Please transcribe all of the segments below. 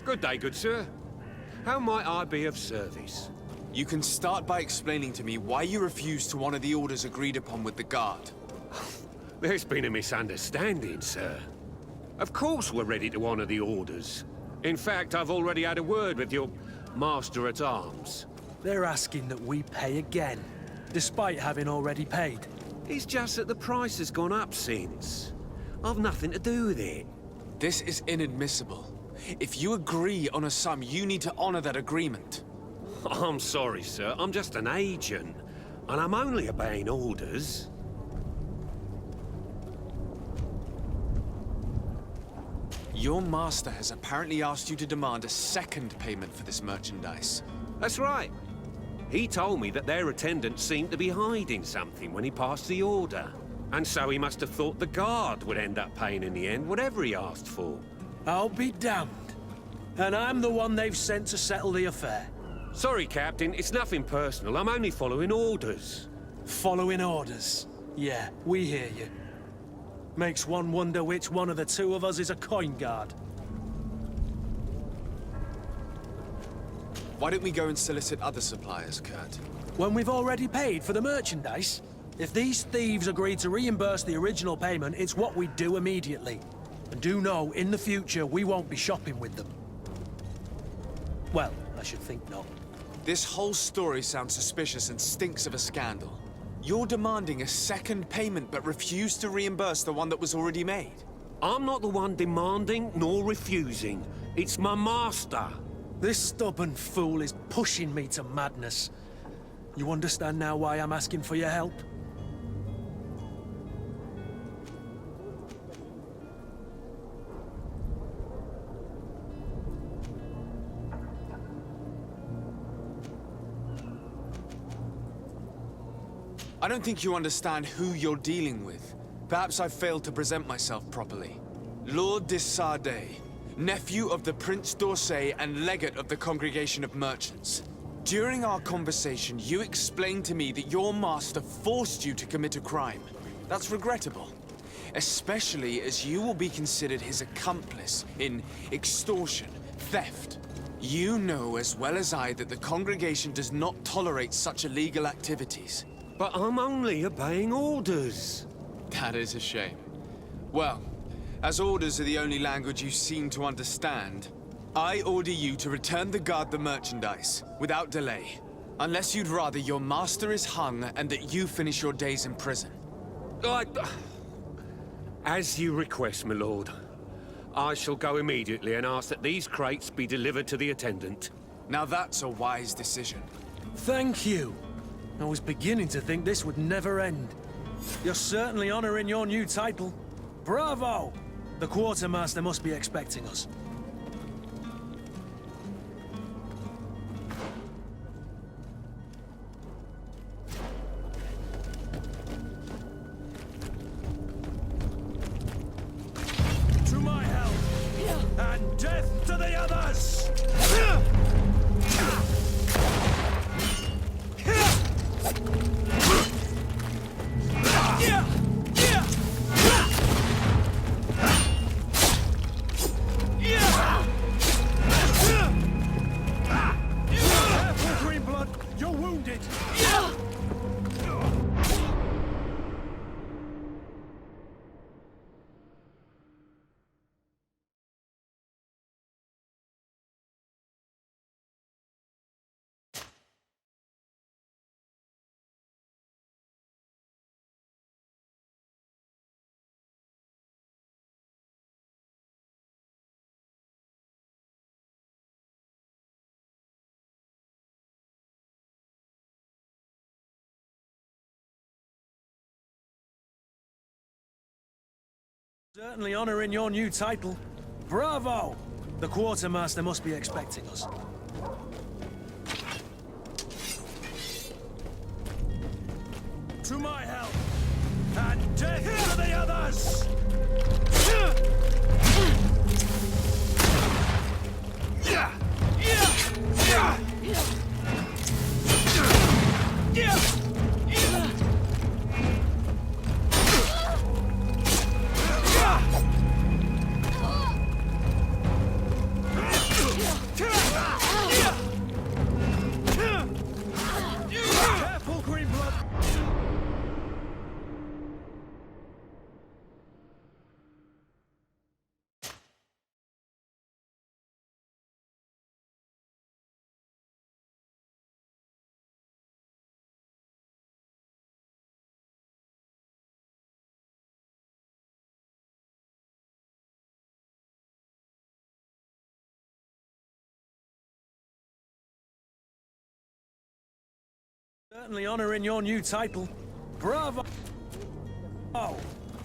Good day, good sir. How might I be of service? You can start by explaining to me why you refuse to honor the orders agreed upon with the guard. There's been a misunderstanding, sir. Of course we're ready to honor the orders. In fact, I've already had a word with your master-at-arms. They're asking that we pay again, despite having already paid. It's just that the price has gone up since. I've nothing to do with it. This is inadmissible. If you agree on a sum, you need to honor that agreement. I'm sorry, sir. I'm just an agent. And I'm only obeying orders. Your master has apparently asked you to demand a second payment for this merchandise. That's right. He told me that their attendant seemed to be hiding something when he passed the order. And so he must have thought the guard would end up paying in the end, whatever he asked for. I'll be damned. And I'm the one they've sent to settle the affair. Sorry, Captain. It's nothing personal. I'm only following orders. Following orders. Yeah, we hear you. Makes one wonder which one of the two of us is a coin guard. Why don't we go and solicit other suppliers, Kurt? When we've already paid for the merchandise? If these thieves agree to reimburse the original payment, it's what we do immediately. And do know, in the future, we won't be shopping with them. Well, I should think not. This whole story sounds suspicious and stinks of a scandal. You're demanding a second payment but refuse to reimburse the one that was already made. I'm not the one demanding nor refusing. It's my master. This stubborn fool is pushing me to madness. You understand now why I'm asking for your help? I don't think you understand who you're dealing with. Perhaps I failed to present myself properly. Lord de Sardet, nephew of the Prince d'Orsay and legate of the Congregation of Merchants. During our conversation, you explained to me that your master forced you to commit a crime. That's regrettable, especially as you will be considered his accomplice in extortion, theft. You know as well as I that the Congregation does not tolerate such illegal activities. But I'm only obeying orders. That is a shame. Well, as orders are the only language you seem to understand, I order you to return the guard the merchandise, without delay. Unless you'd rather your master is hung and that you finish your days in prison. As you request, my lord. I shall go immediately and ask that these crates be delivered to the attendant. Now that's a wise decision. Thank you. I was beginning to think this would never end. You're certainly honoring your new title. Bravo! The quartermaster must be expecting us. To my help! And death to the others! Certainly honoring your new title. Bravo! The quartermaster must be expecting us. To my help! And death to the others! Certainly honoring your new title. Bravo! Oh,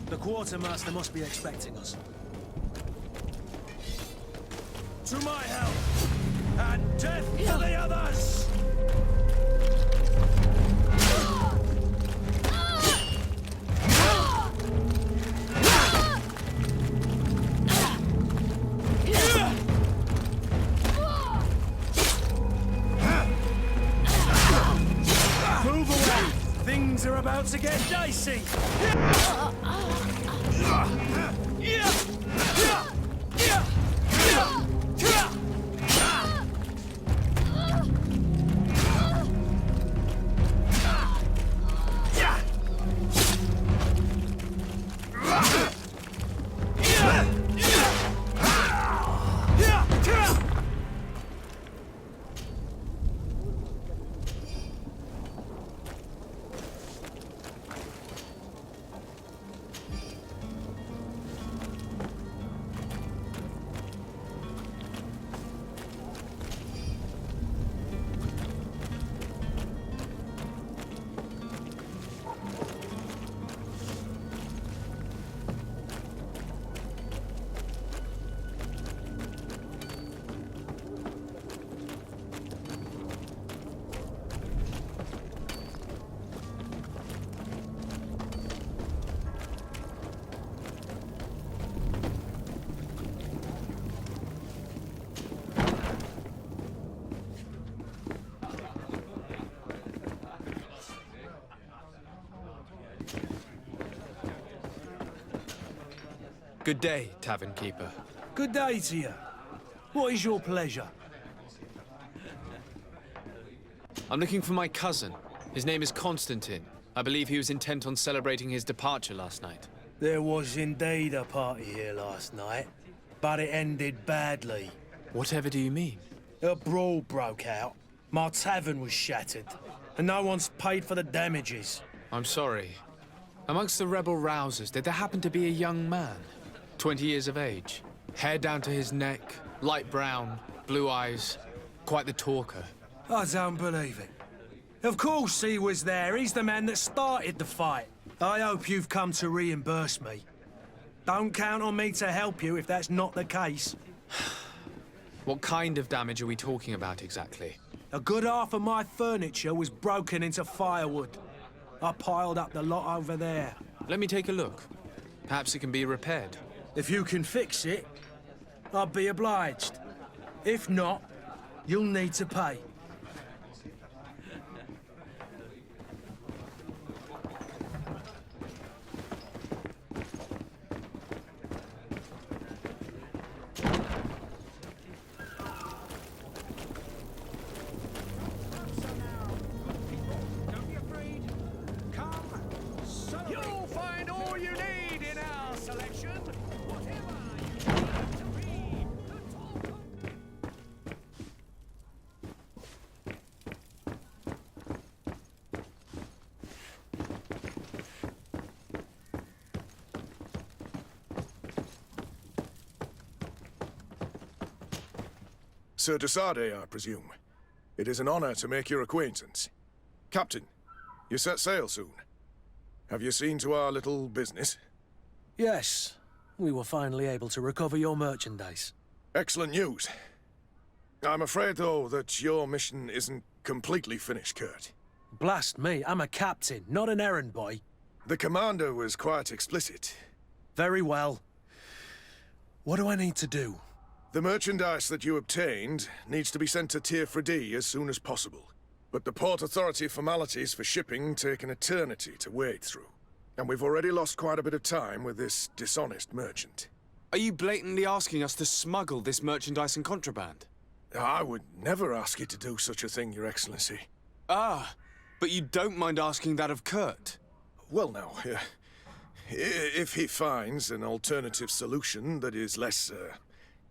the quartermaster must be expecting us. To my help, and death to the others! Move away! Things are about to get dicey! Good day, tavern keeper. Good day to you. What is your pleasure? I'm looking for my cousin. His name is Constantine. I believe he was intent on celebrating his departure last night. There was indeed a party here last night, but it ended badly. Whatever do you mean? A brawl broke out. My tavern was shattered, and no one's paid for the damages. I'm sorry. Amongst the rebel rousers, did there happen to be a young man? 20 years of age. Hair down to his neck, light brown, blue eyes. Quite the talker. I don't believe it. Of course he was there. He's the man that started the fight. I hope you've come to reimburse me. Don't count on me to help you if that's not the case. What kind of damage are we talking about exactly? A good half of my furniture was broken into firewood. I piled up the lot over there. Let me take a look. Perhaps it can be repaired. If you can fix it, I'll be obliged. If not, you'll need to pay. You'll find all you need in our selection. Whatever you need to read. Sir Desade, I presume. It is an honor to make your acquaintance. Captain, you set sail soon. Have you seen to our little business? Yes, we were finally able to recover your merchandise. Excellent news. I'm afraid, though, that your mission isn't completely finished, Kurt. Blast me, I'm a captain, not an errand boy. The commander was quite explicit. Very well. What do I need to do? The merchandise that you obtained needs to be sent to Tier 4D as soon as possible. But the Port Authority formalities for shipping take an eternity to wade through. And we've already lost quite a bit of time with this dishonest merchant. Are you blatantly asking us to smuggle this merchandise and contraband? I would never ask you to do such a thing, Your Excellency. Ah, but you don't mind asking that of Kurt? Well, now, if he finds an alternative solution that is less,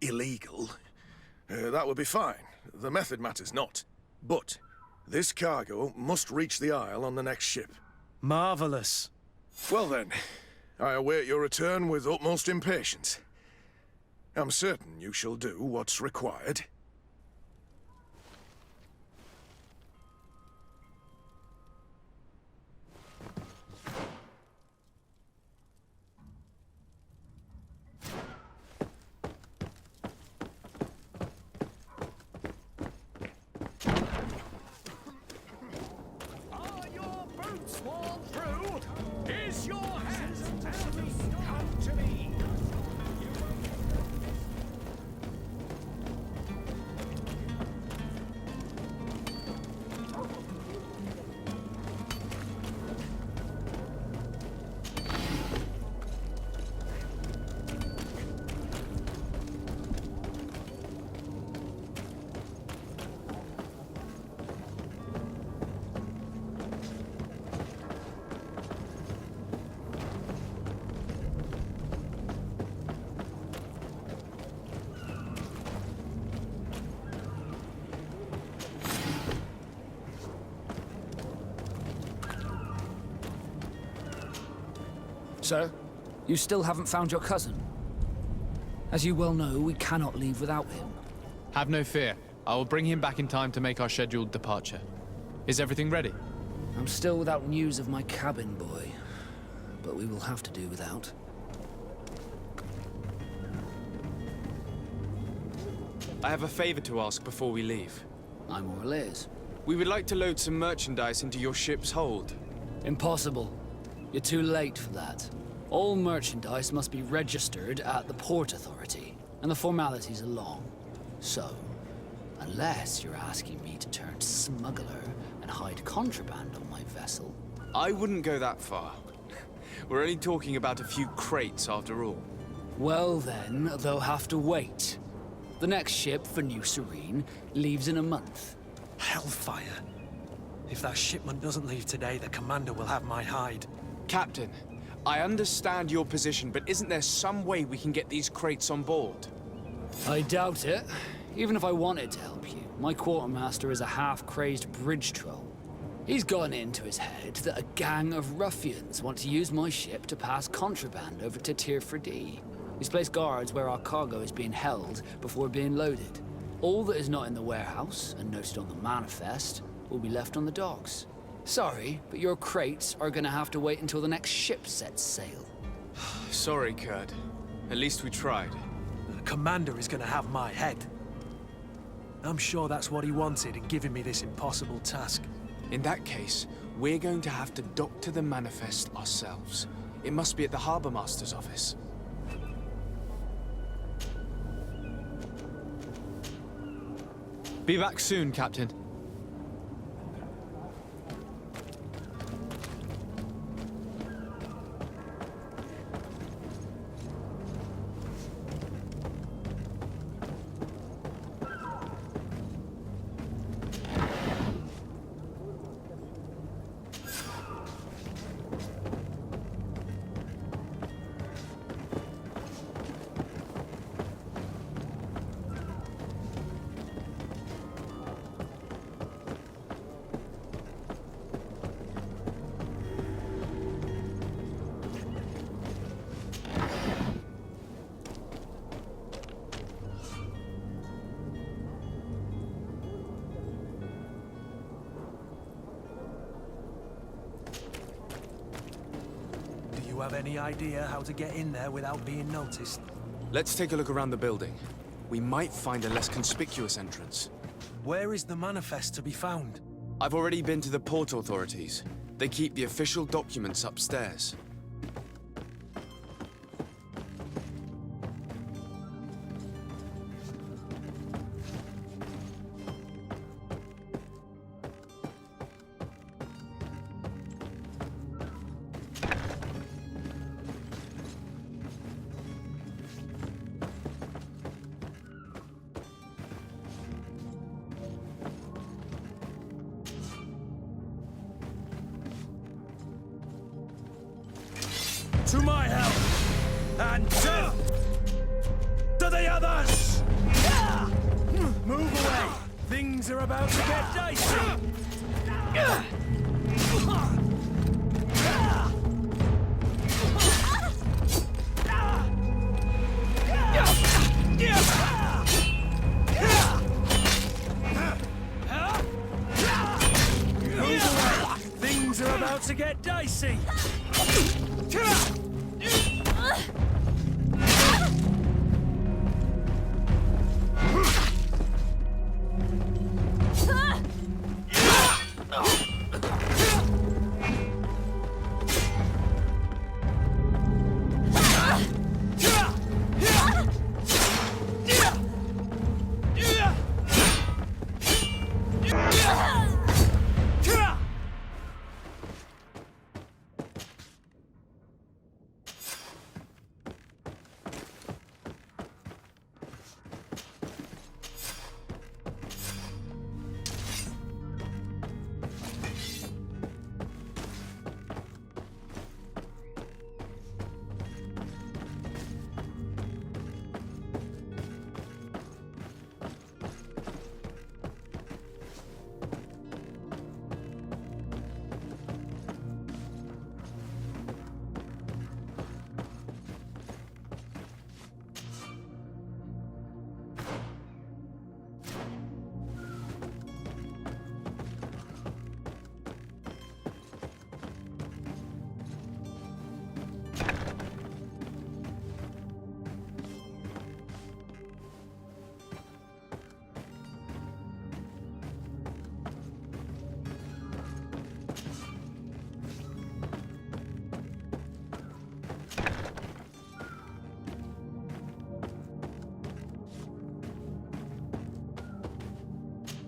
illegal, that would be fine. The method matters not. But this cargo must reach the Isle on the next ship. Marvelous. Well then, I await your return with utmost impatience. I'm certain you shall do what's required. Sir, you still haven't found your cousin. As you well know, we cannot leave without him. Have no fear. I will bring him back in time to make our scheduled departure. Is everything ready? I'm still without news of my cabin boy, but we will have to do without. I have a favor to ask before we leave. I'm all ears. We would like to load some merchandise into your ship's hold. Impossible. You're too late for that. All merchandise must be registered at the Port Authority, and the formalities are long. So, unless you're asking me to turn smuggler and hide contraband on my vessel... I wouldn't go that far. We're only talking about a few crates after all. Well then, they'll have to wait. The next ship for New Serene leaves in a month. Hellfire. If that shipment doesn't leave today, the commander will have my hide. Captain, I understand your position, but isn't there some way we can get these crates on board? I doubt it. Even if I wanted to help you, my quartermaster is a half-crazed bridge troll. He's gone into his head that a gang of ruffians want to use my ship to pass contraband over to Tier 4D. He's placed guards where our cargo is being held before being loaded. All that is not in the warehouse, and noted on the manifest, will be left on the docks. Sorry, but your crates are gonna have to wait until the next ship sets sail. Sorry, Kurt. At least we tried. The commander is gonna have my head. I'm sure that's what he wanted in giving me this impossible task. In that case, we're going to have to doctor the manifest ourselves. It must be at the Harbour Master's office. Be back soon, Captain. Do you have any idea how to get in there without being noticed? Let's take a look around the building. We might find a less conspicuous entrance. Where is the manifest to be found? I've already been to the port authorities. They keep the official documents upstairs. To my help! And to the others! Move away! Things are about to get dicey! Move away! Things are about to get dicey!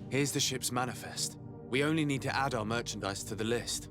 Here's the ship's manifest. We only need to add our merchandise to the list.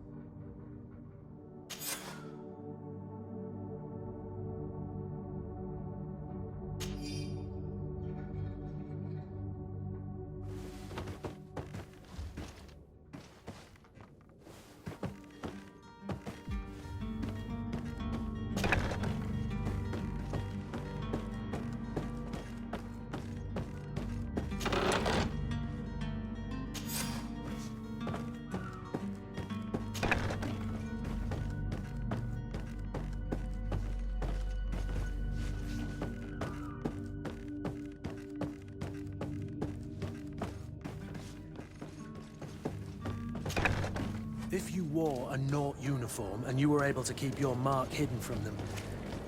If you wore a Naut uniform and you were able to keep your mark hidden from them,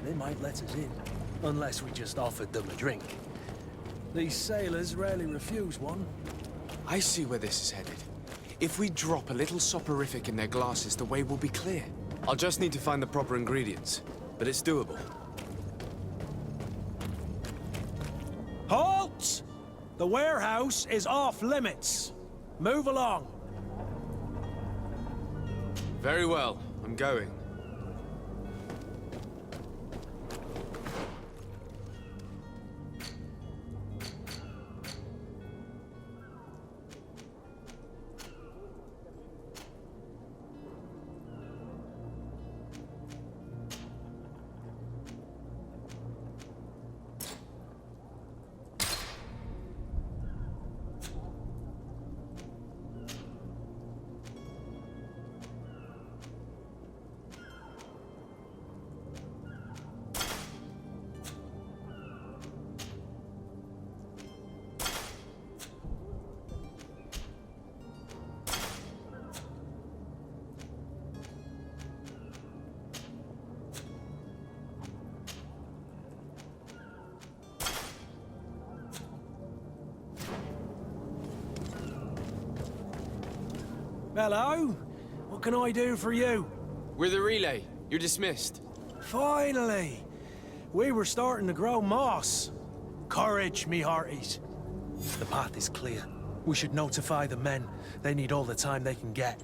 they might let us in. Unless we just offered them a drink. These sailors rarely refuse one. I see where this is headed. If we drop a little soporific in their glasses, the way will be clear. I'll just need to find the proper ingredients, but it's doable. Halt! The warehouse is off limits. Move along. Very well, I'm going. Hello? What can I do for you? We're the relay. You're dismissed. Finally! We were starting to grow moss. Courage, me hearties. The path is clear. We should notify the men. They need all the time they can get.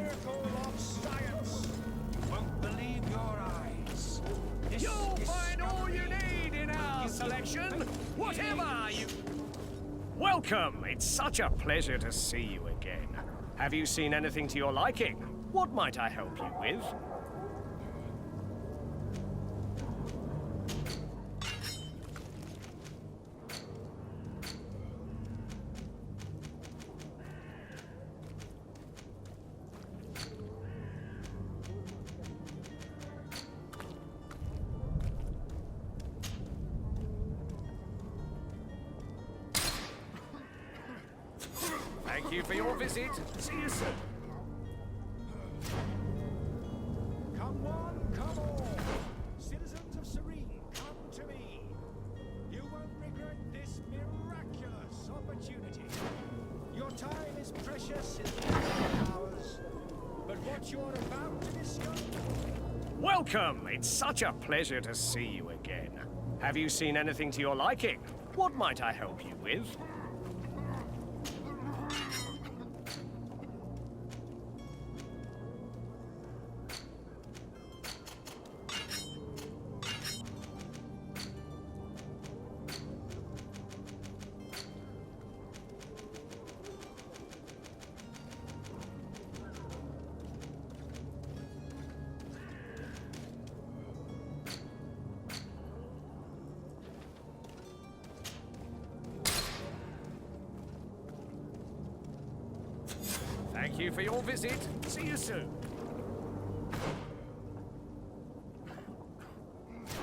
miracle of science. Won't believe your eyes. You'll find all you need in our selection, whatever you... Welcome! It's such a pleasure to see you again. Have you seen anything to your liking? What might I help you with? Thank you for your visit. See you soon. Come one, come all. Citizens of Serene, come to me. You won't regret this miraculous opportunity. Your time is precious in these hours, but what you're about to discover... Welcome! It's such a pleasure to see you again. Have you seen anything to your liking? What might I help you with? Thank you for your visit. See you soon.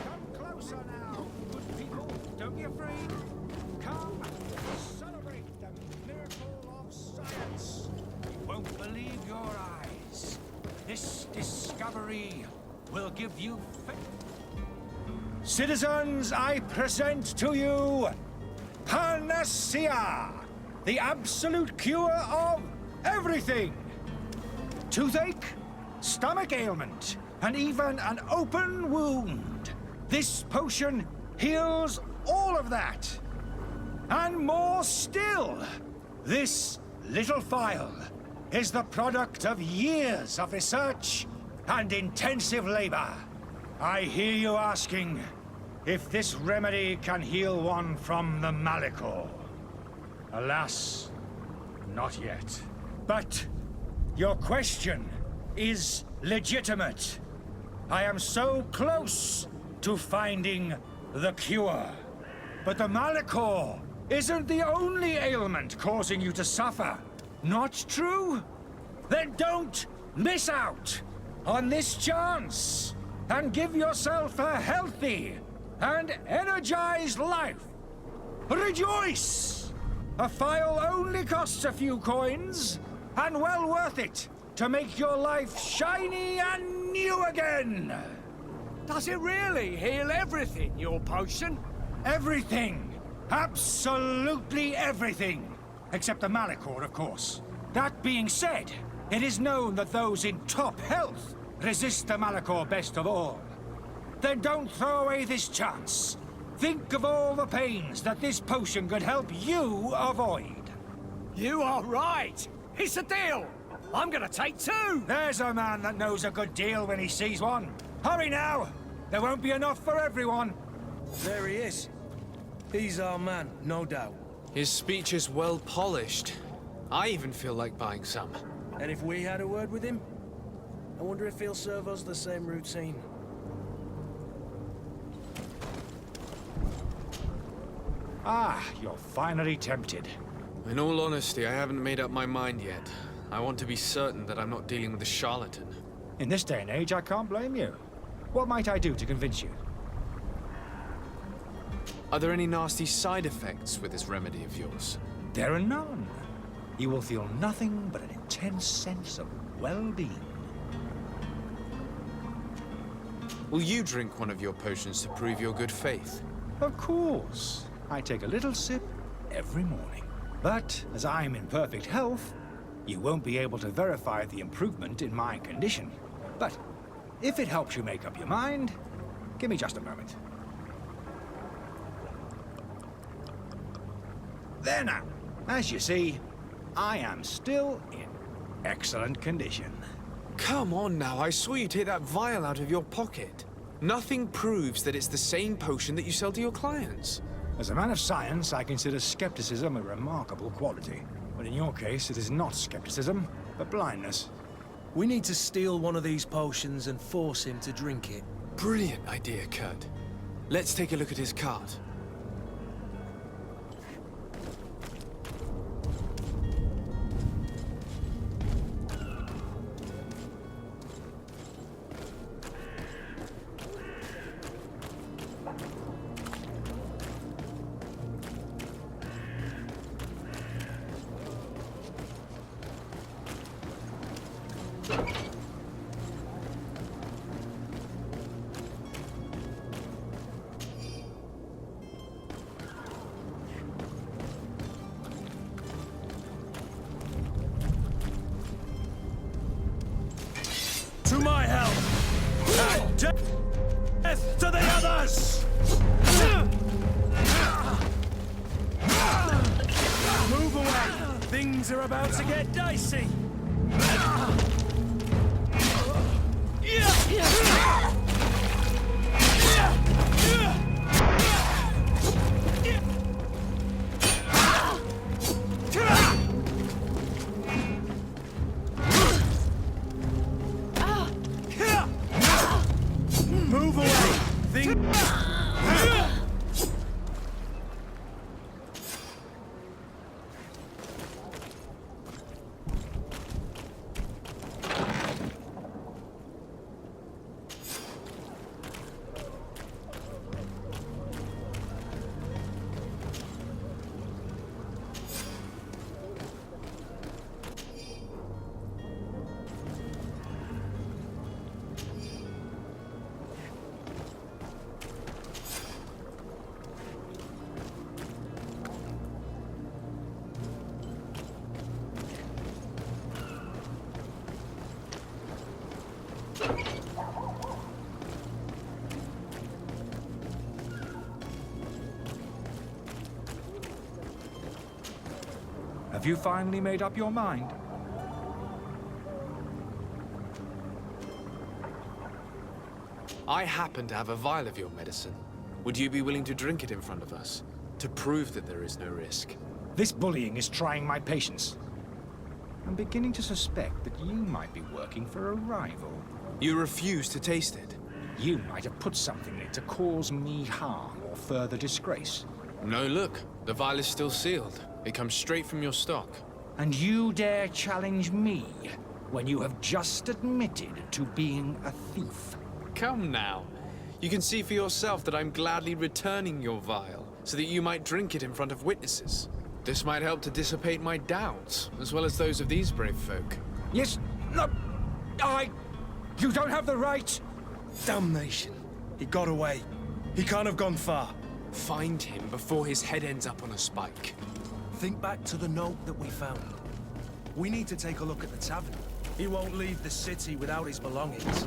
Come closer now, good people. Don't be afraid. Come, celebrate the miracle of science. You won't believe your eyes. This discovery will give you faith. Citizens, I present to you Panacea, the absolute cure of everything. Toothache, stomach ailment, and even an open wound. This potion heals all of that. And more still. This little phial is the product of years of research and intensive labor. I hear you asking if this remedy can heal one from the Malachor. Alas, not yet. But your question is legitimate. I am so close to finding the cure. But the Malachor isn't the only ailment causing you to suffer. Not true? Then don't miss out on this chance and give yourself a healthy and energized life. Rejoice! A phial only costs a few coins, and well worth it to make your life shiny and new again. Does it really heal everything, your potion? Everything. Absolutely everything. Except the Malachor, of course. That being said, it is known that those in top health resist the Malachor best of all. Then don't throw away this chance. Think of all the pains that this potion could help you avoid. You are right. It's a deal. I'm gonna take two. There's a man that knows a good deal when he sees one. Hurry now. There won't be enough for everyone. There he is. He's our man, no doubt. His speech is well polished. I even feel like buying some. And if we had a word with him, I wonder if he'll serve us the same routine. Ah, you're finally tempted. In all honesty, I haven't made up my mind yet. I want to be certain that I'm not dealing with a charlatan. In this day and age, I can't blame you. What might I do to convince you? Are there any nasty side effects with this remedy of yours? There are none. You will feel nothing but an intense sense of well-being. Will you drink one of your potions to prove your good faith? Of course. I take a little sip every morning. But as I'm in perfect health, you won't be able to verify the improvement in my condition. But if it helps you make up your mind, give me just a moment. There now. As you see, I am still in excellent condition. Come on now, I swear you take that vial out of your pocket. Nothing proves that it's the same potion that you sell to your clients. As a man of science, I consider skepticism a remarkable quality. But in your case, it is not skepticism, but blindness. We need to steal one of these potions and force him to drink it. Brilliant idea, Kurt. Let's take a look at his cart. To my help! And death to the others! Move away! Things are about to get dicey! Move away! Have you finally made up your mind? I happen to have a vial of your medicine. Would you be willing to drink it in front of us? To prove that there is no risk? This bullying is trying my patience. I'm beginning to suspect that you might be working for a rival. You refuse to taste it? You might have put something in it to cause me harm or further disgrace. No, look. The vial is still sealed. It comes straight from your stock. And you dare challenge me when you have just admitted to being a thief? Come now. You can see for yourself that I'm gladly returning your vial, so that you might drink it in front of witnesses. This might help to dissipate my doubts, as well as those of these brave folk. Yes, no, You don't have the right! Damnation. He got away. He can't have gone far. Find him before his head ends up on a spike. Think back to the note that we found. We need to take a look at the tavern. He won't leave the city without his belongings.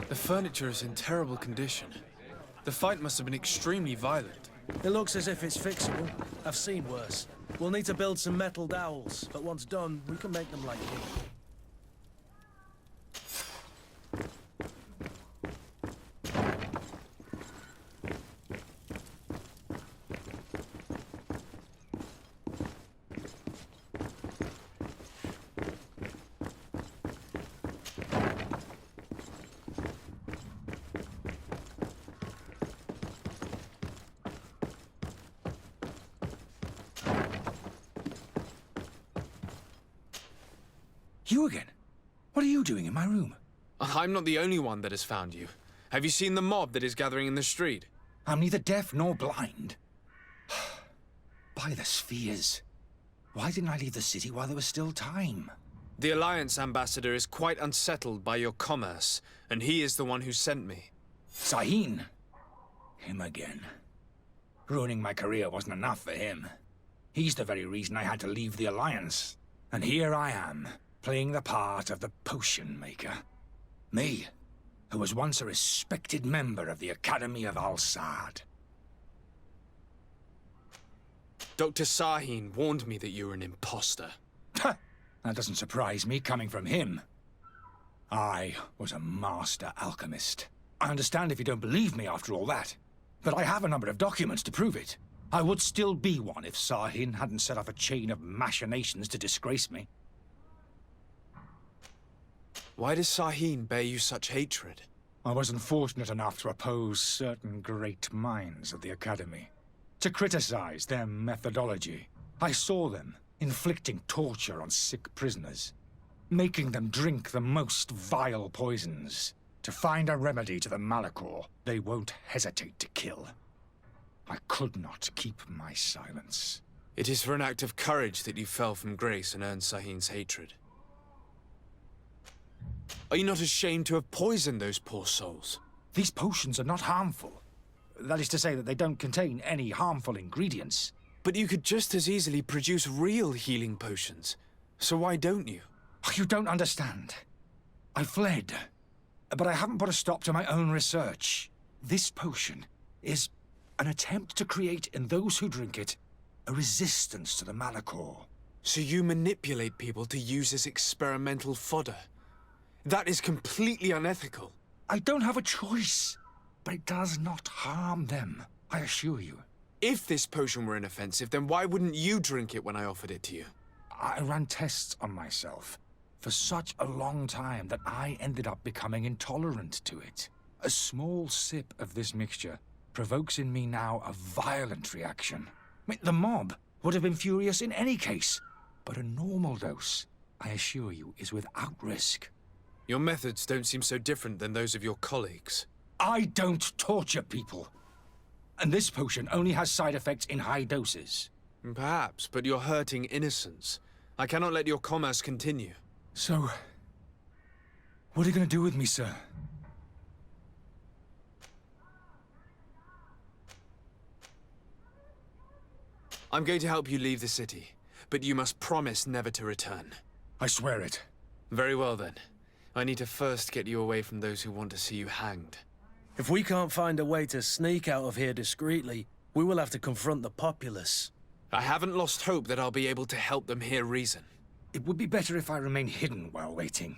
The furniture is in terrible condition. The fight must have been extremely violent. It looks as if it's fixable. I've seen worse. We'll need to build some metal dowels, but once done, we can make them like you. You again? What are you doing in my room? I'm not the only one that has found you. Have you seen the mob that is gathering in the street? I'm neither deaf nor blind. By the spheres. Why didn't I leave the city while there was still time? The Alliance ambassador is quite unsettled by your commerce, and he is the one who sent me. Sahin. Him again. Ruining my career wasn't enough for him. He's the very reason I had to leave the Alliance. And here I am, playing the part of the potion maker. Me, who was once a respected member of the Academy of Al-Sad. Dr. Sahin warned me that you were an imposter. That doesn't surprise me, coming from him. I was a master alchemist. I understand if you don't believe me after all that, but I have a number of documents to prove it. I would still be one if Sahin hadn't set off a chain of machinations to disgrace me. Why does Sahin bear you such hatred? I wasn't fortunate enough to oppose certain great minds of the Academy, to criticize their methodology. I saw them inflicting torture on sick prisoners, making them drink the most vile poisons. To find a remedy to the Malachor, they won't hesitate to kill. I could not keep my silence. It is for an act of courage that you fell from grace and earned Sahin's hatred. Are you not ashamed to have poisoned those poor souls? These potions are not harmful. That is to say that they don't contain any harmful ingredients. But you could just as easily produce real healing potions. So why don't you? You don't understand. I fled, but I haven't put a stop to my own research. This potion is an attempt to create in those who drink it a resistance to the Malachor. So you manipulate people to use as experimental fodder? That is completely unethical. I don't have a choice, but it does not harm them, I assure you. If this potion were inoffensive, then why wouldn't you drink it when I offered it to you? I ran tests on myself for such a long time that I ended up becoming intolerant to it. A small sip of this mixture provokes in me now a violent reaction. The mob would have been furious in any case, but a normal dose, I assure you, is without risk. Your methods don't seem so different than those of your colleagues. I don't torture people. And this potion only has side effects in high doses. Perhaps, but you're hurting innocents. I cannot let your commerce continue. So, what are you going to do with me, sir? I'm going to help you leave the city, but you must promise never to return. I swear it. Very well then. I need to first get you away from those who want to see you hanged. If we can't find a way to sneak out of here discreetly, we will have to confront the populace. I haven't lost hope that I'll be able to help them hear reason. It would be better if I remain hidden while waiting.